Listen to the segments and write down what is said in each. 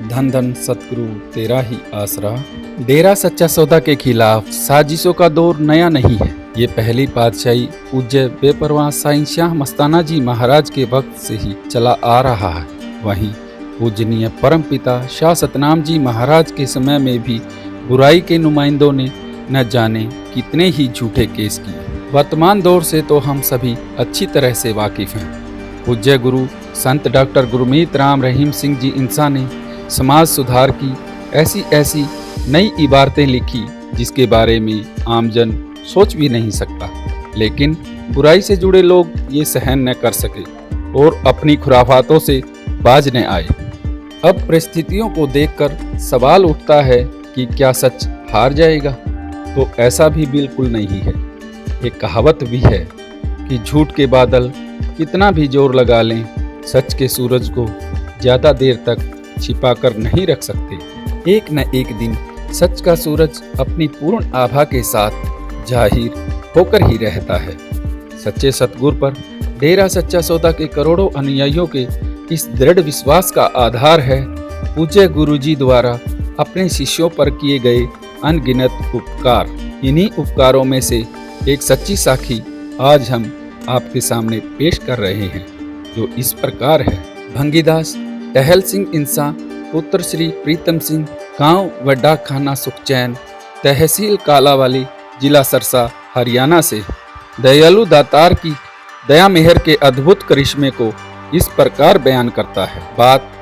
धन धन सतगुरु तेरा ही आसरा। डेरा सच्चा सौदा के खिलाफ साजिशों का दौर नया नहीं है। ये पहली पातशाही पूज्य बेपरवाह साईं शाह मस्ताना जी महाराज के वक्त से ही चला आ रहा है। वहीं पूजनीय परमपिता शाह सतनाम जी महाराज के समय में भी बुराई के नुमाइंदों ने न जाने कितने ही झूठे केस किए। वर्तमान दौर से तो हम सभी अच्छी तरह से वाकिफ हैं। पूज्य गुरु संत डॉक्टर गुरमीत राम रहीम सिंह जी इंसा ने समाज सुधार की ऐसी नई इबारतें लिखी जिसके बारे में आमजन सोच भी नहीं सकता, लेकिन बुराई से जुड़े लोग ये सहन न कर सके और अपनी खुराफातों से बाज न आए। अब परिस्थितियों को देखकर सवाल उठता है कि क्या सच हार जाएगा? तो ऐसा भी बिल्कुल नहीं है। एक कहावत भी है कि झूठ के बादल कितना भी जोर लगा लें, सच के सूरज को ज़्यादा देर तक छिपा कर नहीं रख सकते। एक न एक दिन सच का सूरज अपनी पूर्ण आभा के साथ जाहिर होकर ही रहता है। सच्चे सतगुर पर डेरा सच्चा सौदा के करोड़ों अनुयायियों के इस दृढ़ विश्वास का आधार है पूज्य गुरु जी द्वारा अपने शिष्यों पर किए गए अनगिनत उपकार। इन्हीं उपकारों में से एक सच्ची साखी आज हम आपके सामने पेश कर रहे हैं, जो इस प्रकार है। भंगीदास टहल सिंह इंसा पुत्र श्री प्रीतम सिंह, गांव वड्डा खाना सुखचैन, तहसील कालावाली, जिला सरसा, हरियाणा से दयालु दातार की दया मेहर के अद्भुत करिश्मे को इस प्रकार बयान करता है। बात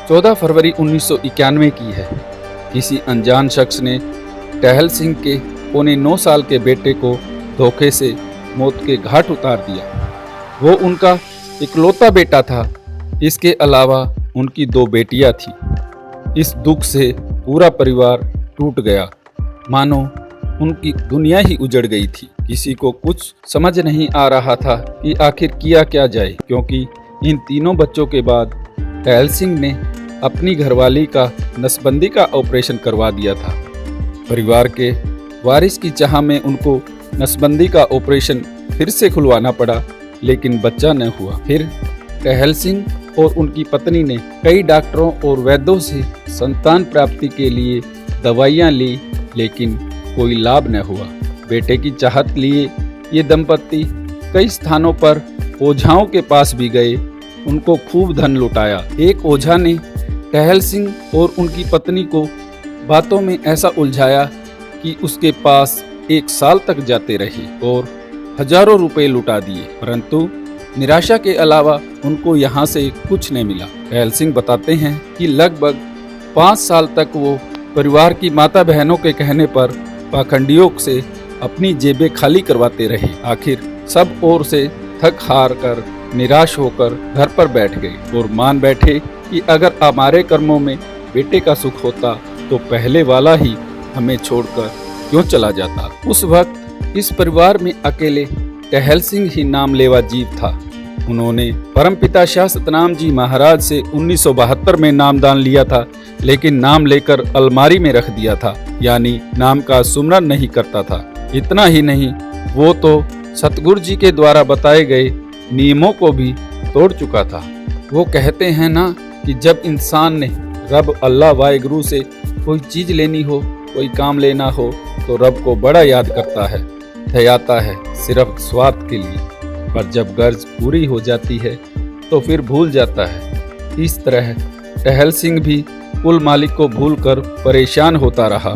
14 फरवरी 1991 की है। किसी अनजान शख्स ने टहल सिंह के पौने 9 साल के बेटे को धोखे से मौत के घाट उतार दिया। वो उनका इकलौता बेटा था। इसके अलावा उनकी 2 बेटियां थी। इस दुख से पूरा परिवार टूट गया, मानो उनकी दुनिया ही उजड़ गई थी। किसी को कुछ समझ नहीं आ रहा था कि आखिर किया क्या जाए, क्योंकि इन तीनों बच्चों के बाद टहल सिंह ने अपनी घरवाली का नसबंदी का ऑपरेशन करवा दिया था। परिवार के वारिस की चाह में उनको नसबंदी का ऑपरेशन फिर से खुलवाना पड़ा, लेकिन बच्चा न हुआ। फिर टहल सिंह और उनकी पत्नी ने कई डॉक्टरों और वैद्यों से संतान प्राप्ति के लिए दवाइयां ली, लेकिन कोई लाभ न हुआ। बेटे की चाहत लिए ये दंपत्ति कई स्थानों पर ओझाओं के पास भी गए, उनको खूब धन लुटाया। एक ओझा ने टहल सिंह और उनकी पत्नी को बातों में ऐसा उलझाया कि उसके पास 1 साल तक जाते रहे और हजारों रुपए लुटा दिए, परंतु निराशा के अलावा उनको यहाँ से कुछ नहीं मिला। टहल सिंह बताते हैं कि लगभग 5 साल तक वो परिवार की माता बहनों के कहने पर पाखंडियों से अपनी जेबें खाली करवाते रहे। आखिर सब ओर से थक हार कर निराश होकर घर पर बैठ गए और मान बैठे कि अगर हमारे कर्मों में बेटे का सुख होता तो पहले वाला ही हमें छोड़कर क्यों चला जाता। उस वक्त इस परिवार में अकेले टहल सिंह ही नाम लेवा जीव था। उन्होंने परमपिता शाह सतनाम जी महाराज से 1972 में नामदान लिया था, लेकिन नाम लेकर अलमारी में रख दिया था, यानी नाम का सुमरन नहीं करता था। इतना ही नहीं, वो तो सतगुरु जी के द्वारा बताए गए नियमों को भी तोड़ चुका था। वो कहते हैं ना कि जब इंसान ने रब अल्लाह वाहिगुरु से कोई चीज लेनी हो, कोई काम लेना हो, तो रब को बड़ा याद करता है, दयाता है सिर्फ स्वार्थ के लिए, पर जब गर्ज पूरी हो जाती है तो फिर भूल जाता है। इस तरह टहल सिंह भी कुल मालिक को भूलकर परेशान होता रहा।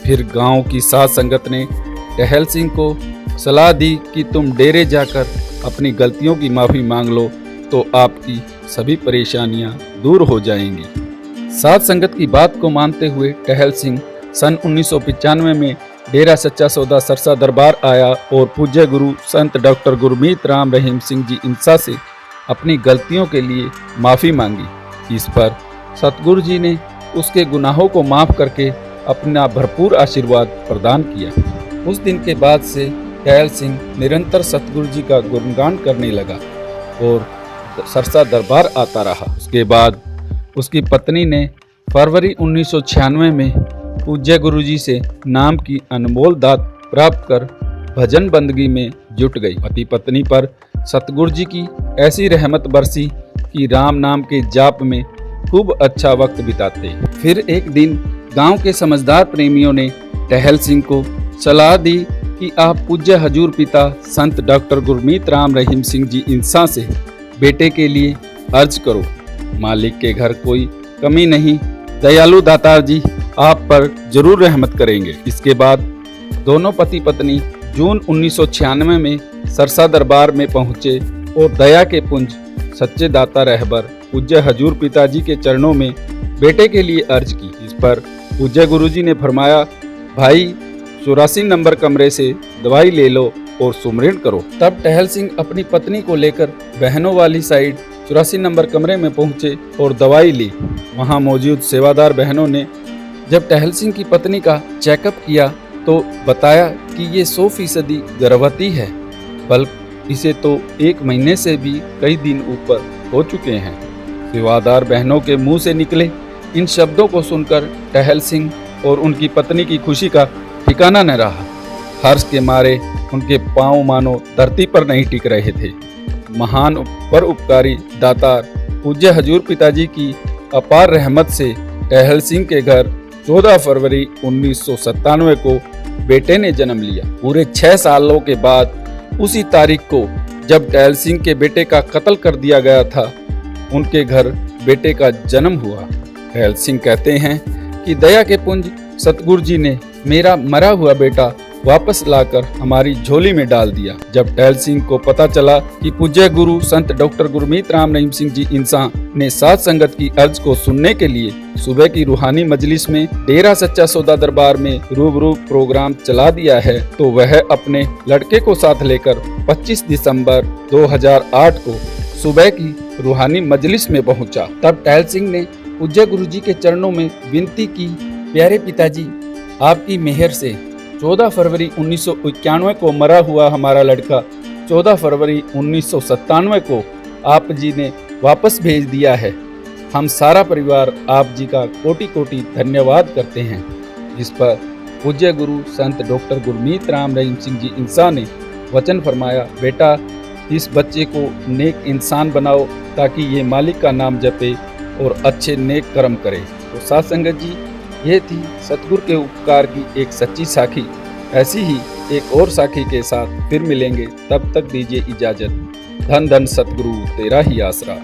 फिर गांव की साध संगत ने टहल सिंह को सलाह दी कि तुम डेरे जाकर अपनी गलतियों की माफ़ी मांग लो तो आपकी सभी परेशानियां दूर हो जाएंगी। साध संगत की बात को मानते हुए टहल सिंह सन 1995 में डेरा सच्चा सौदा सरसा दरबार आया और पूज्य गुरु संत डॉक्टर गुरमीत राम रहीम सिंह जी इंसा से अपनी गलतियों के लिए माफ़ी मांगी। इस पर सतगुरु जी ने उसके गुनाहों को माफ़ करके अपना भरपूर आशीर्वाद प्रदान किया। उस दिन के बाद से टहल सिंह निरंतर सतगुरु जी का गुणगान करने लगा और सरसा दरबार आता रहा। उसके बाद उसकी पत्नी ने फरवरी 1996 में पूज्य गुरु जी से नाम की अनमोल दात प्राप्त कर भजन बंदगी में जुट गई। पति पत्नी पर सतगुरु जी की ऐसी रहमत बरसी कि राम नाम के जाप में खूब अच्छा वक्त बिताते। फिर एक दिन गांव के समझदार प्रेमियों ने टहल सिंह को सलाह दी कि आप पूज्य हजूर पिता संत डॉक्टर गुरमीत राम रहीम सिंह जी इंसान से बेटे के लिए अर्ज करो। मालिक के घर कोई कमी नहीं, दयालु दातार जी आप पर जरूर रहमत करेंगे। इसके बाद दोनों पति पत्नी जून 1996 में सरसा दरबार में पहुंचे और दया के पुंज सच्चे दाता रहबर पूज्य हजूर पिताजी के चरणों में बेटे के लिए अर्ज की। इस पर पूज्य गुरुजी ने फरमाया, भाई 84 नंबर कमरे से दवाई ले लो और सुमरण करो। तब टहल सिंह अपनी पत्नी को लेकर बहनों वाली साइड 84 नंबर कमरे में पहुंचे और दवाई ली। वहां मौजूद सेवादार बहनों ने जब टहल सिंह की पत्नी का चेकअप किया तो बताया कि ये 100% गर्भवती है, बल्कि इसे तो 1 महीने से भी कई दिन ऊपर हो चुके हैं। सेवादार बहनों के मुंह से निकले इन शब्दों को सुनकर टहल सिंह और उनकी पत्नी की खुशी का ठिकाना न रहा। हर्ष के मारे उनके पांव मानो धरती पर नहीं टिक रहे थे। महान परोपकारी दातार पूज्य हजूर पिताजी की अपार रहमत से टहल सिंह के घर 14 फरवरी 1997 को बेटे ने जन्म लिया। पूरे 6 सालों के बाद उसी तारीख को जब टहल सिंह के बेटे का कत्ल कर दिया गया था, उनके घर बेटे का जन्म हुआ। टहल सिंह कहते हैं कि दया के पुंज सतगुरु जी ने मेरा मरा हुआ बेटा वापस लाकर हमारी झोली में डाल दिया। जब टहल सिंह को पता चला कि पूज्य गुरु संत डॉक्टर गुरमीत राम रहीम सिंह जी इंसान ने साध संगत की अर्ज को सुनने के लिए सुबह की रूहानी मजलिस में डेरा सच्चा सौदा दरबार में रूबरू प्रोग्राम चला दिया है, तो वह अपने लड़के को साथ लेकर 25 दिसंबर 2008 को सुबह की रूहानी मजलिस में पहुंचा। तब टहल सिंह ने पूज्य गुरु जी के चरणों में विनती की, प्यारे पिताजी आपकी मेहर से 14 फरवरी 1991 को मरा हुआ हमारा लड़का 14 फरवरी 1997 को आप जी ने वापस भेज दिया है। हम सारा परिवार आप जी का कोटि कोटि धन्यवाद करते हैं। इस पर पूज्य गुरु संत डॉक्टर गुरमीत राम रहीम सिंह जी इंसान ने वचन फरमाया, बेटा इस बच्चे को नेक इंसान बनाओ ताकि ये मालिक का नाम जपे और अच्छे नेक कर्म करे। तो साध संगत जी, ये थी सतगुरु के उपकार की एक सच्ची साखी। ऐसी ही एक और साखी के साथ फिर मिलेंगे, तब तक दीजिए इजाजत। धन धन सतगुरु तेरा ही आसरा।